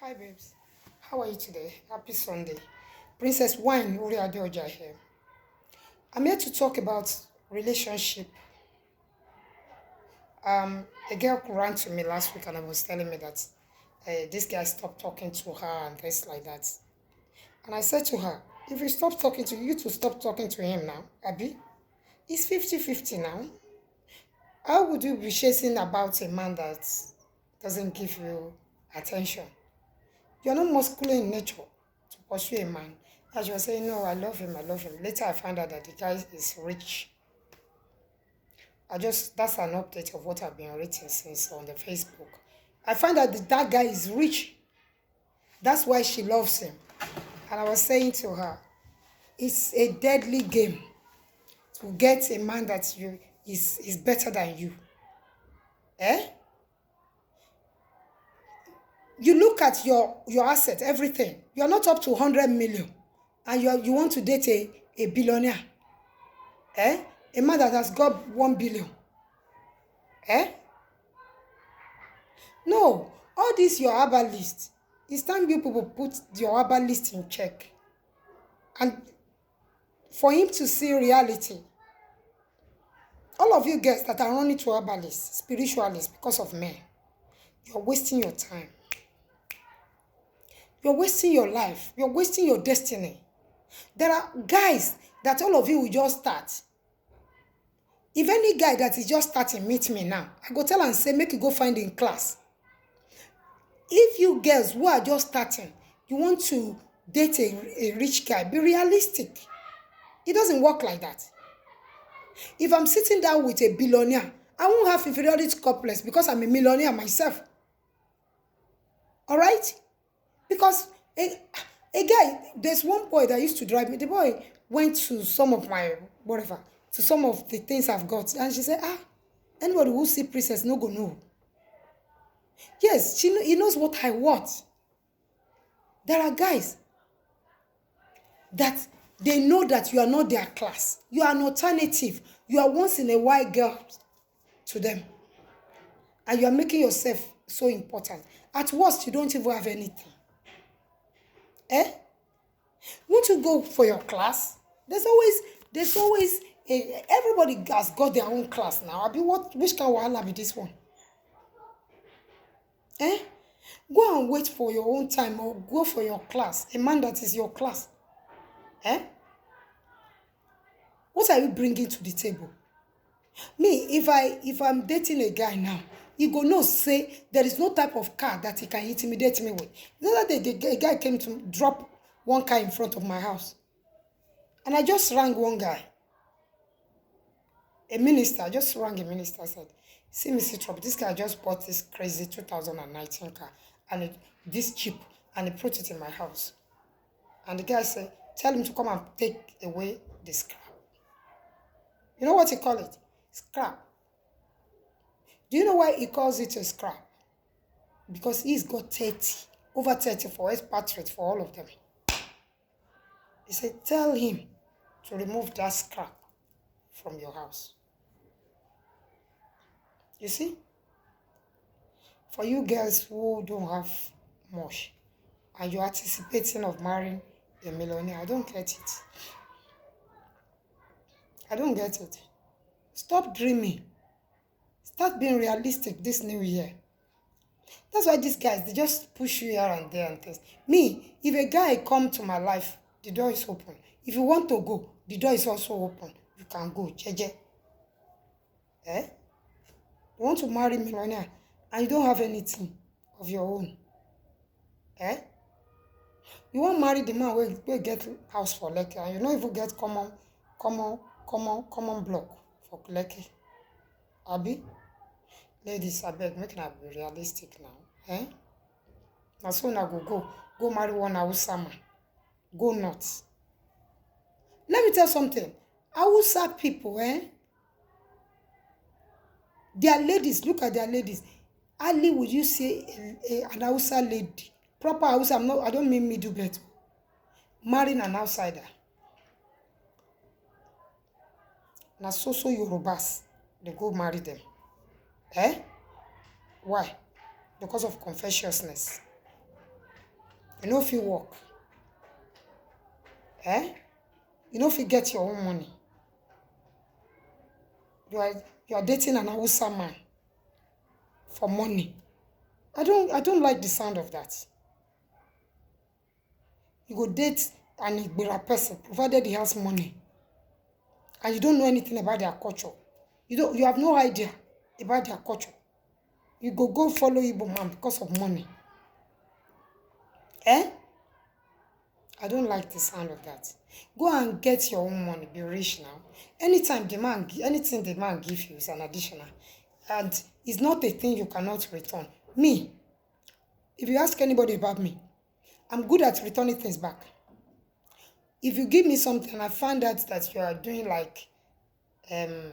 Hi babes, how are you today? Happy Sunday. Princess Wine oriadeoja here. I'm here to talk about relationship. A girl ran to me last week and I was telling me that this guy stopped talking to her and things like that. And I said to her, if he stops talking to you, to stop talking to him now, Abby. It's 50-50 now. How would you be chasing about a man that doesn't give you attention? You're not muscular in nature to pursue a man. As you were saying, no, I love him, I love him. Later I found out that the guy is rich. That's an update of what I've been writing since on the Facebook. I found out that guy is rich. That's why she loves him. And I was saying to her, it's a deadly game to get a man that is better than you. Eh? You look at your asset, everything. You're not up to 100 million. And you want to date a billionaire. Eh? A man that has got 1 billion. Eh? No. All this your herbal list. It's time you people put your herbal list in check. And for him to see reality. All of you guys that are running to herbalists, spiritualists, because of men, you're wasting your time. You're wasting your life. You're wasting your destiny. There are guys that all of you will just start. If any guy that is just starting meet me now, I go tell and say, make you go find in class. If you girls who are just starting, you want to date a rich guy, be realistic. It doesn't work like that. If I'm sitting down with a billionaire, I won't have inferiority complex because I'm a millionaire myself. All right? Because a guy, there's one boy that used to drive me. The boy went to some of my, whatever, to some of the things I've got. And she said, anybody who see princess no go know. Yes, he knows what I want. There are guys that they know that you are not their class. You are an alternative. You are once in a while girl to them. And you are making yourself so important. At worst, you don't even have anything. Eh? Won't you go for your class? There's always everybody has got their own class now. Which kind of wahala be this one? Eh? Go and wait for your own time or go for your class. A man that is your class. Eh? What are you bringing to the table? Me, if I'm dating a guy now, he go no say there is no type of car that he can intimidate me with. The other day, the guy came to drop one car in front of my house. And I just rang one guy. A minister, I just rang a minister, said, see, Mr. Trump, this guy just bought this crazy 2019 car, and this cheap, and he put it in my house. And the guy said, tell him to come and take away the scrap. You know what he call it? Scrap. Do you know why he calls it a scrap? Because he's got 30, over 30 for expatriate for all of them. He said, tell him to remove that scrap from your house. You see? For you girls who don't have much, and you're anticipating of marrying a millionaire, I don't get it. I don't get it. Stop dreaming. Start being realistic this new year. That's why these guys, they just push you here and there and things. Me, if a guy come to my life, the door is open. If you want to go, the door is also open. You can go, jeje. Eh? You want to marry millionaire and you don't have anything of your own. Eh? You won't marry the man where get house for Lekki and you don't even get common block for Lekki. Abi? Ladies, I beg, make it be realistic now. Eh? Now so now go marry one Hausa man. Go nuts. Let me tell something. Hausa people, their ladies, look at their ladies. Hardly would you say an Hausa lady, proper Hausa, I don't mean middle bet, marrying an outsider. Now so Yorubas, they go marry them. Eh? Why? Because of confessiousness. You know if you work. Eh? You know if you get your own money. You are you are dating an Hausa man for money. I don't like the sound of that. You go date an Igbira person, provided he has money, and you don't know anything about their culture. You have no idea about their culture. You go follow Igbo man because of money. Eh? I don't like the sound of that. Go and get your own money. Be rich now. Anytime anything the man give you is an additional, and it's not a thing you cannot return. Me, if you ask anybody about me, I'm good at returning things back. If you give me something and I find out that you are doing like um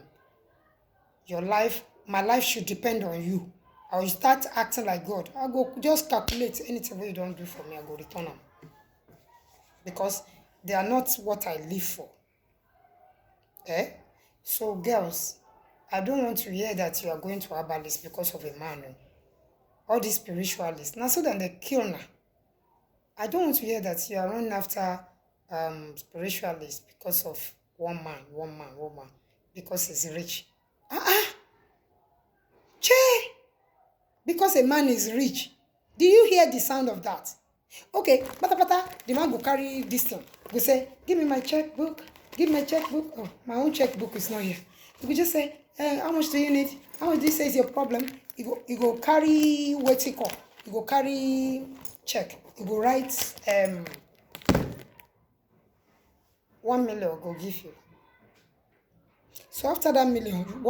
my life should depend on you, I will start acting like God. I go just calculate anything you don't do for me, I go return them. Because they are not what I live for. Eh? So girls, I don't want to hear that you are going to herbalist because of a man. All these spiritualists. Now so that they kill now. I don't want to hear that you are running after spiritualists because of one man, because he's rich. Che! Because a man is rich. Do you hear the sound of that? Okay, pata, the man go carry this thing. Go say, give me my checkbook. Give my checkbook. Oh, my own checkbook is not here. You could just say, how much do you need? How much this is your problem? You go carry what you call. You go carry check. You go write 1 million go give you. So after that 1 million, you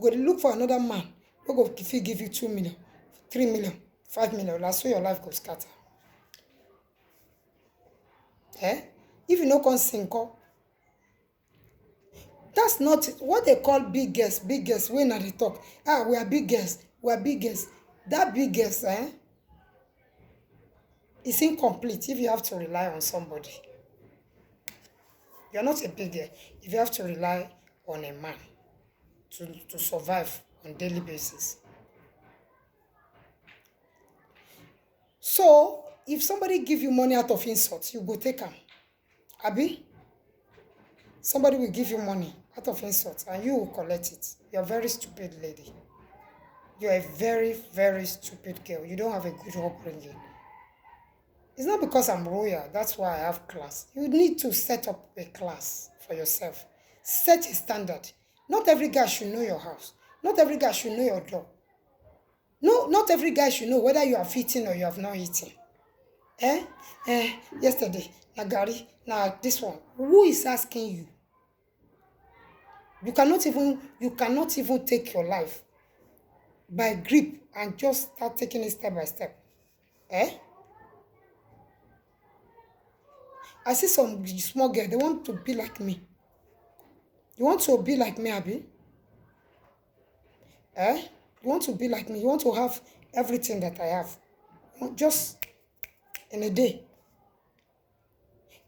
go look for another man who go give you 2 million, 3 million, 5 million. That's so your life go scatter. Eh? If you no come sing, that's not what they call big girls. Big girls, when they talk. We are big girls. We are big girls. That big girls, is incomplete if you have to rely on somebody. You're not a big girl if you have to rely on a man to survive on daily basis. So, if somebody give you money out of insult, you go take them. Abi? Somebody will give you money out of insult and you will collect it. You're a very stupid lady. You're a very, very stupid girl. You don't have a good upbringing. It's not because I'm royal, that's why I have class. You need to set up a class for yourself. Set a standard. Not every guy should know your house. Not every guy should know your door. No, not every guy should know whether you have eaten or you have not eaten. Yesterday, Nagari, now this one. Who is asking you? You cannot even take your life by grip and just start taking it step by step. I see some small girl, they want to be like me. You want to be like me, Abi? You want to be like me. You want to have everything that I have. Just in a day.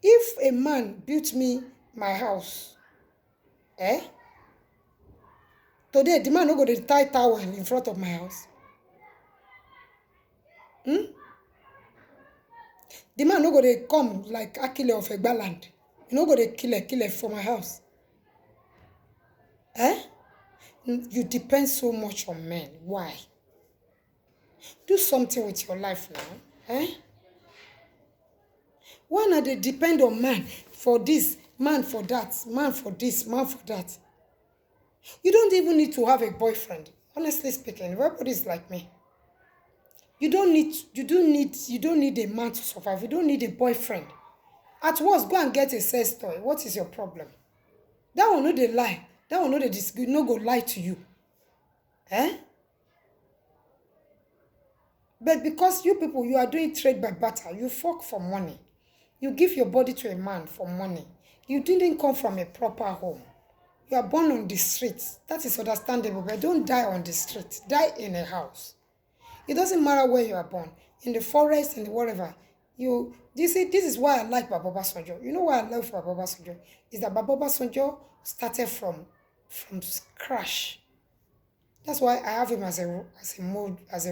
If a man built me my house, today, the man no go to tie towel in front of my house. The man no go to come like Akile of Egbaland. You no go to kill for my house. You depend so much on men. Why? Do something with your life now. Why not they depend on man for this, man for that, man for this, man for that? You don't even need to have a boyfriend. Honestly speaking, everybody is like me. You don't need a man to survive. You don't need a boyfriend. At worst, go and get a sex toy. What is your problem? That one no dey lie. That one no go lie to you. But because you people, you are doing trade by barter, you fuck for money. You give your body to a man for money. You didn't come from a proper home. You are born on the streets. That is understandable, but don't die on the street. Die in a house. It doesn't matter where you are born. In the forest, in the whatever. This is why I like Baba Obasanjo. You know why I love Baba Obasanjo? Is that Baba Obasanjo started from scratch. That's why I have him as a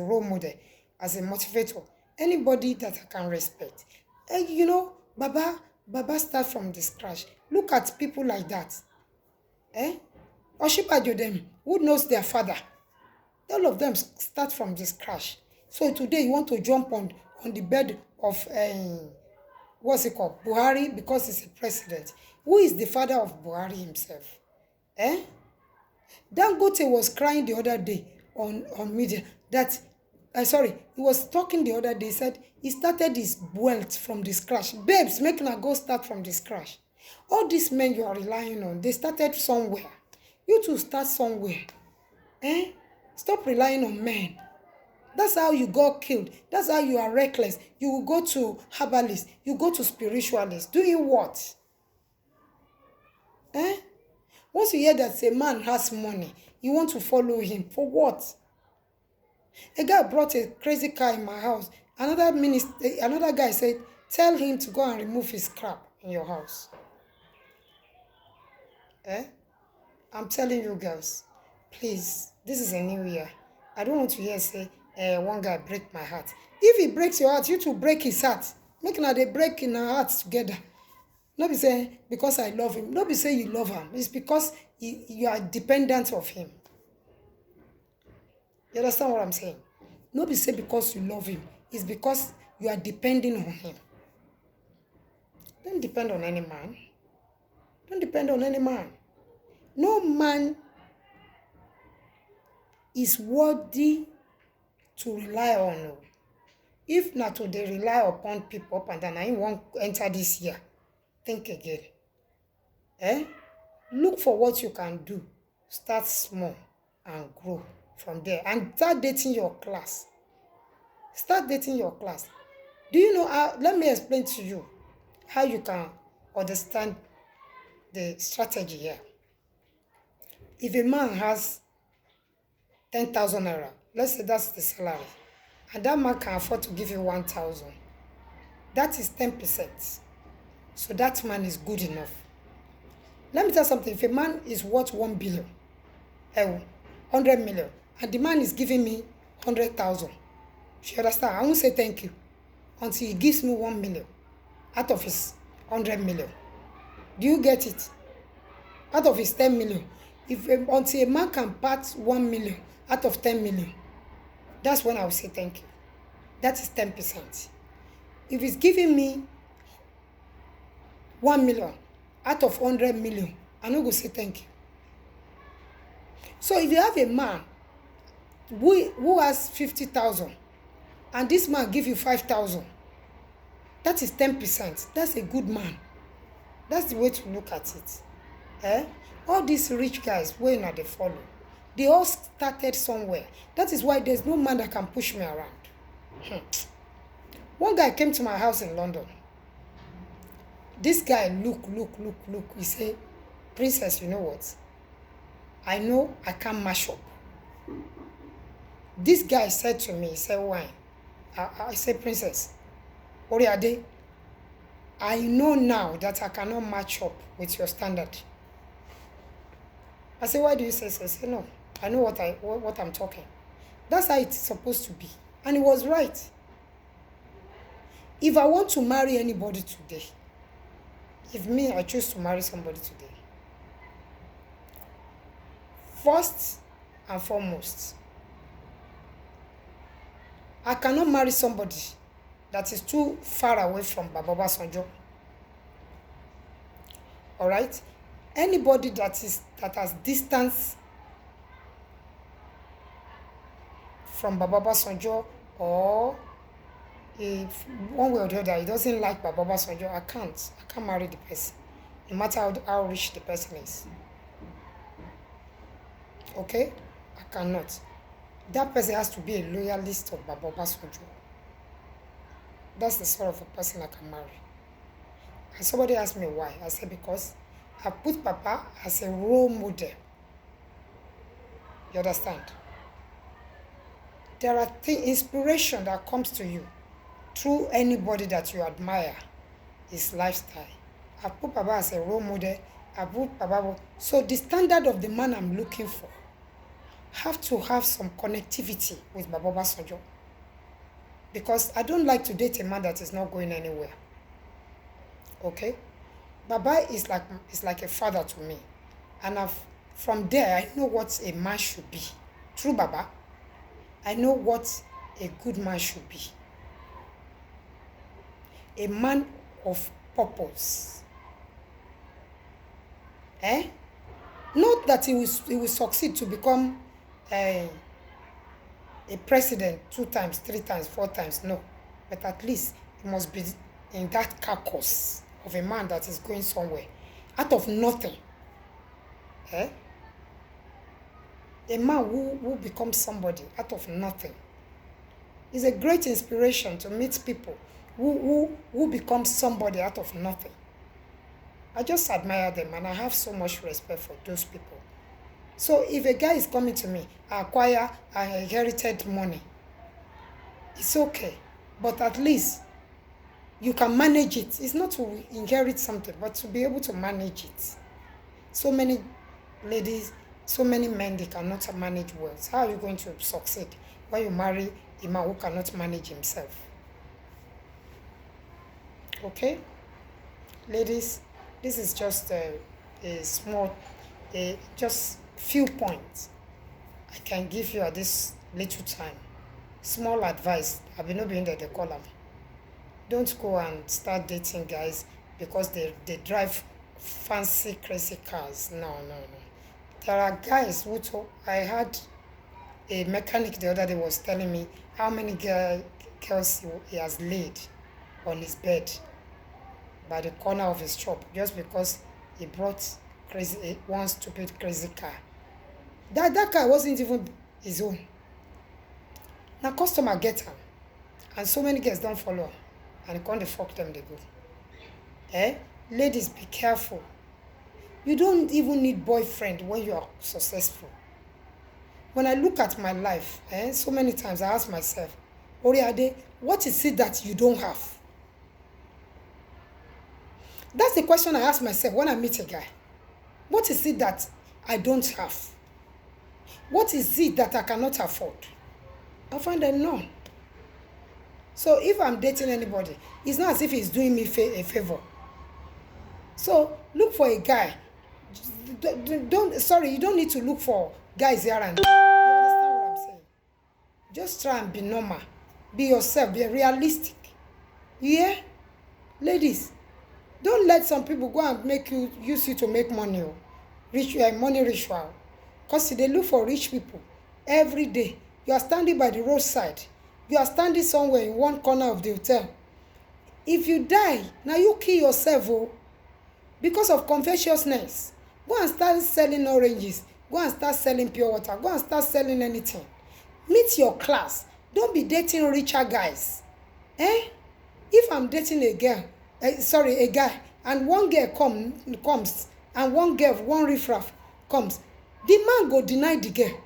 role model, as a motivator. Anybody that I can respect. You know, Baba start from the scratch. Look at people like that. Eh? Oshibajo them, who knows their father? All of them start from the scratch. So today you want to jump on the bed of what's it called? Buhari, because he's a president. Who is the father of Buhari himself? Eh? Dangote was crying the other day on media that, sorry, he was talking the other day, said he started his wealth from the scratch. Babes, make una go start from the scratch. All these men you are relying on, they started somewhere. You too start somewhere. Eh? Stop relying on men. That's how you got killed. That's how you are reckless. You will go to herbalists. You go to spiritualists. Doing what? Eh? Once you hear that a man has money, you want to follow him. For what? A guy brought a crazy car in my house. Another guy said, tell him to go and remove his crap in your house. Eh? I'm telling you girls, please, this is a new year. I don't want to hear say, one guy break my heart. If he breaks your heart, you too break his heart. Make now they break in our hearts together. Not be saying because I love him. Not be saying you love him. It's because you are dependent of him. You understand what I'm saying? Not be saying because you love him. It's because you are depending on him. Don't depend on any man. Don't depend on any man. No man is worthy to rely on. If not to they rely upon people up and down, I won't enter this year. Think again. Eh? Look for what you can do. Start small and grow from there. And start dating your class. Start dating your class. Do you know how? Let me explain to you how you can understand the strategy here. If a man has 10,000 naira, let's say that's the salary, and that man can afford to give you 1,000, that is 10%. So that man is good enough. Let me tell you something. If a man is worth 1 billion, 100 million, and the man is giving me 100,000, you understand? I won't say thank you until he gives me 1 million out of his 100 million. Do you get it? Out of his 10 million. Until a man can part 1 million out of 10 million, that's when I will say thank you. That is 10%. If he's giving me 1 million out of 100 million, I'm not going to say thank you. So if you have a man who has 50,000 and this man give you 5,000, that is 10%. That's a good man. That's the way to look at it. Eh? All these rich guys, where now they follow, they all started somewhere. That is why there's no man that can push me around. One guy came to my house in London. This guy look. He said, Princess, you know what? I know I can't mash up. This guy said to me, he said, why? I said, Princess, Oriade, I know now that I cannot match up with your standard. I said, why do you say so? I said, no, I know what I'm talking. That's how it's supposed to be. And he was right. If I want to marry anybody today, if me, I choose to marry somebody today, first and foremost, I cannot marry somebody that is too far away from Baba Sanjo. All right? Anybody that has distance from Baba Sanjo, or if one way or the other he doesn't like Baba Sanjo, I can't marry the person, no matter how rich the person is. Okay? I cannot. That person has to be a loyalist of Baba Sanjo. That's the sort of a person I can marry. And somebody asked me why. I said because I put Papa as a role model. You understand? There are inspiration that comes to you through anybody that you admire, his lifestyle. I put Papa as a role model. I put Papa. So the standard of the man I'm looking for have to have some connectivity with Baba Sanjo. because I don't like to date a man that is not going anywhere. Okay? Baba is like a father to me. And from there, I know what a man should be. True, Baba. I know what a good man should be. A man of purpose. Eh? Not that he will succeed to become a president 2 times, 3 times, 4 times. No. But at least he must be in that carcass of a man that is going somewhere. Out of nothing. Eh? A man who becomes somebody out of nothing. It's a great inspiration to meet people who become somebody out of nothing. I just admire them and I have so much respect for those people. So if a guy is coming to me, I inherited money. It's okay. But at least you can manage it. It's not to inherit something, but to be able to manage it. So many ladies, so many men, they cannot manage well. So how are you going to succeed when you marry a man who cannot manage himself? Okay? Ladies, this is just a small, just few points I can give you at this little time. Small advice. I've been in the column. Don't go and start dating guys because they drive fancy, crazy cars. No. There are guys who I had a mechanic the other day was telling me how many girls he has laid on his bed by the corner of his shop just because he brought one stupid crazy car. That car wasn't even his own. Now customer get him, and so many girls don't follow him, and can't fuck them they go. Eh? Ladies, be careful. You don't even need boyfriend when you are successful. When I look at my life, so many times I ask myself, Oriade, what is it that you don't have? That's the question I ask myself when I meet a guy. What is it that I don't have? What is it that I cannot afford? I find that none. So if I'm dating anybody, it's not as if he's doing me a favor. So look for a guy. You don't need to look for guys here and there. You understand what I'm saying? Just try and be normal. Be yourself. Be realistic. Yeah? Ladies, don't let some people go and use you to make money. Money ritual. Because they look for rich people every day. You are standing by the roadside. You are standing somewhere in one corner of the hotel. If you die, now you kill yourself because of covetousness. Go and start selling oranges. Go and start selling pure water. Go and start selling anything. Meet your class. Don't be dating richer guys. If I'm dating a guy, and one girl comes, and one riffraff comes, the man go deny the girl.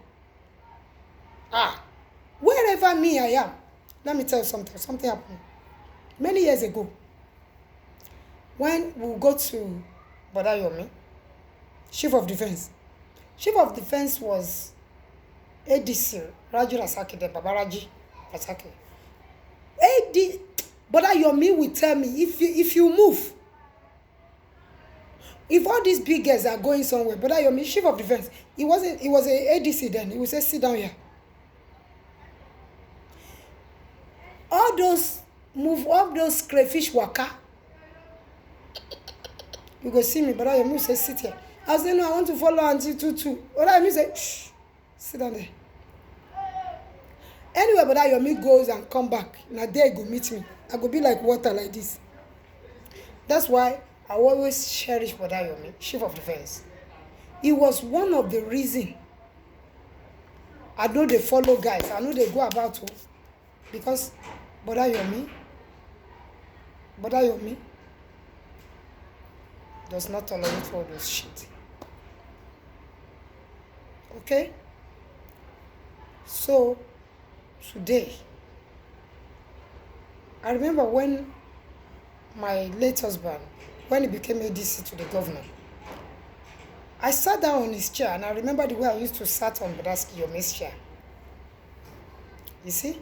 Wherever me I am, let me tell you something happened many years ago. When we go to Bodayomi, Chief of Defense was ADC, Raju Rasaki, the Babaraji Rasaki. Bodayomi will tell me, if you move, if all these big guys are going somewhere, Bodayomi, Chief of Defense, he was a ADC then, he would say, sit down here. All those crayfish waka, you go see me, but I say sit here. I say no, I want to follow Auntie Tutu. But I say shh, sit down there. Anyway, but Yomi goes and come back. Now there go meet me. I go be like water like this. That's why I always cherish Boda Yomi, Chief of Defense. It was one of the reasons I know they follow guys. I know they go about to, because Boda Yomi does not tolerate all those shit. Okay? So, today, I remember when my late husband, when he became ADC to the governor, I sat down on his chair, and I remember the way I used to sit on Bodaski Yomi's chair. You see?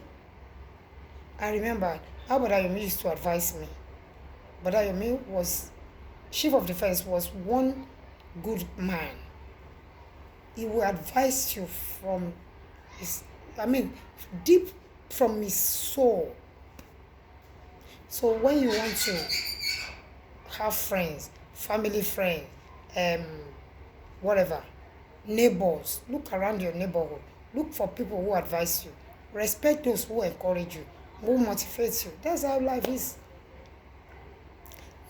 I remember how Badayomi used to advise me. Badayomi was chief of defense, was one good man. He will advise you from his, I mean, deep from his soul. So when you want to have friends, family friends, um, whatever, neighbors, look around your neighborhood. Look for people who advise you. Respect those who encourage you, who motivate you. That's how life is.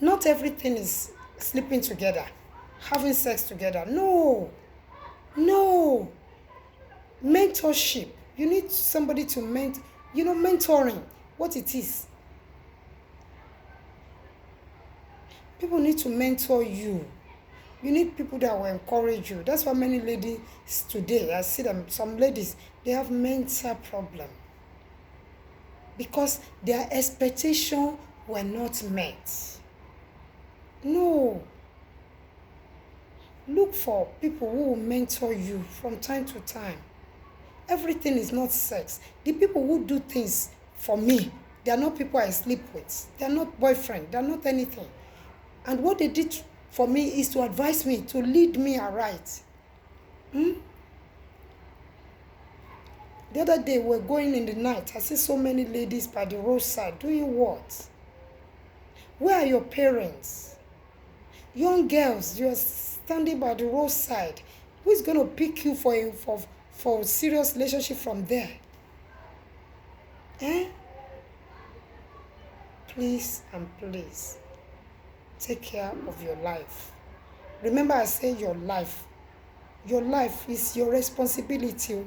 Not everything is sleeping together, having sex together. No, no. Mentorship. You need somebody to mentoring, what it is. People need to mentor you. You need people that will encourage you. That's why many ladies today, I see them, some ladies, they have mental problem because their expectations were not met. No. Look for people who will mentor you from time to time. Everything is not sex. The people who do things for me, they are not people I sleep with. They are not boyfriend. They are not anything. And what they did for me is to advise me, to lead me aright. The other day, we're going in the night. I see so many ladies by the roadside. Doing what? Where are your parents? Young girls, you're standing by the roadside. Who is going to pick you for a serious relationship from there? Please and please, take care of your life. Remember, I say your life. Your life is your responsibility.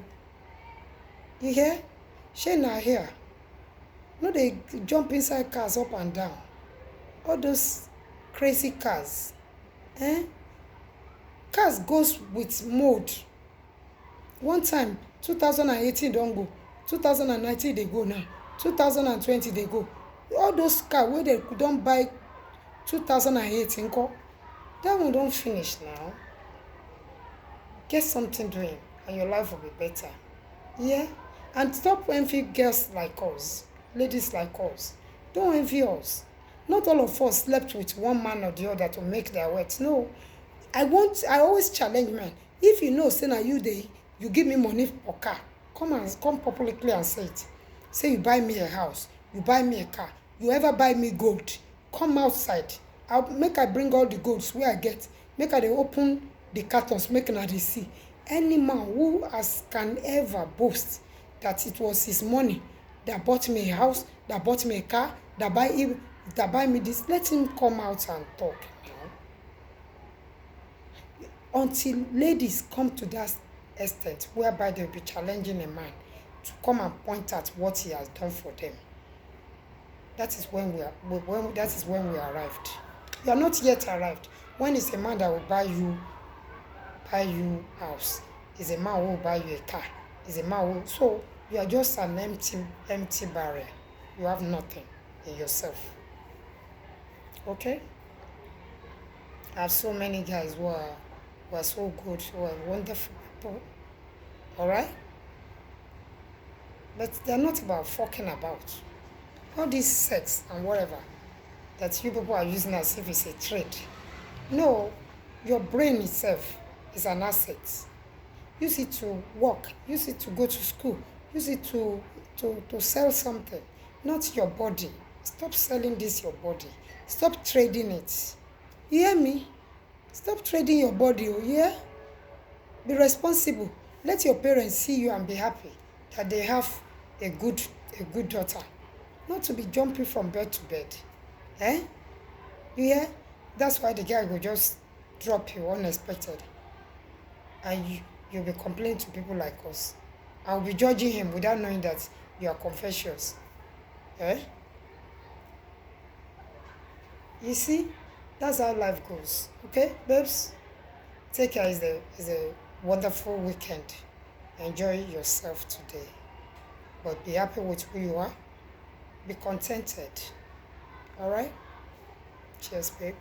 You hear? She na here. No, they jump inside cars up and down. All those crazy cars. Cars goes with mode. One time, 2018 don't go. 2019 they go now. 2020 they go. All those cars where they don't buy 2018 go, that one don't finish now. Get something doing and your life will be better. Yeah? And stop envy girls like us, ladies like us. Don't envy us. Not all of us slept with one man or the other to make their wealth. No. I always challenge men. If you know, say na you give me money for car, come publicly and say it. Say you buy me a house, you buy me a car, you ever buy me gold, come outside. I bring all the golds where I get. Make I dey open the cartons, make una dey see. Any man who can ever boast that it was his money that bought me a house, that bought me a car, that buy me this, let him come out and talk. Until ladies come to that extent whereby they'll be challenging a man to come and point at what he has done for them. That is when we arrived. You are not yet arrived. When it's a man that will buy you house, is a man who will buy you a car, is a man who, so you are just an empty barrel. You have nothing in yourself. Okay? I have so many guys who are so good, who are wonderful people. Alright? But they're not about fucking about. All this sex and whatever that you people are using as if it's a trade. No, your brain itself is an asset. Use it to work, use it to go to school, use it to sell something, not your body. Stop selling this your body. Stop trading it. You hear me? Stop trading your body, oh yeah? Be responsible. Let your parents see you and be happy that they have a good daughter. Not to be jumping from bed to bed. You hear? That's why the guy will just drop you unexpected. And you'll be complaining to people like us. I'll be judging him without knowing that you are confessions. You see? That's how life goes. Okay, babes? Take care. It's a wonderful weekend. Enjoy yourself today. But be happy with who you are. Be contented. Alright? Cheers, babe.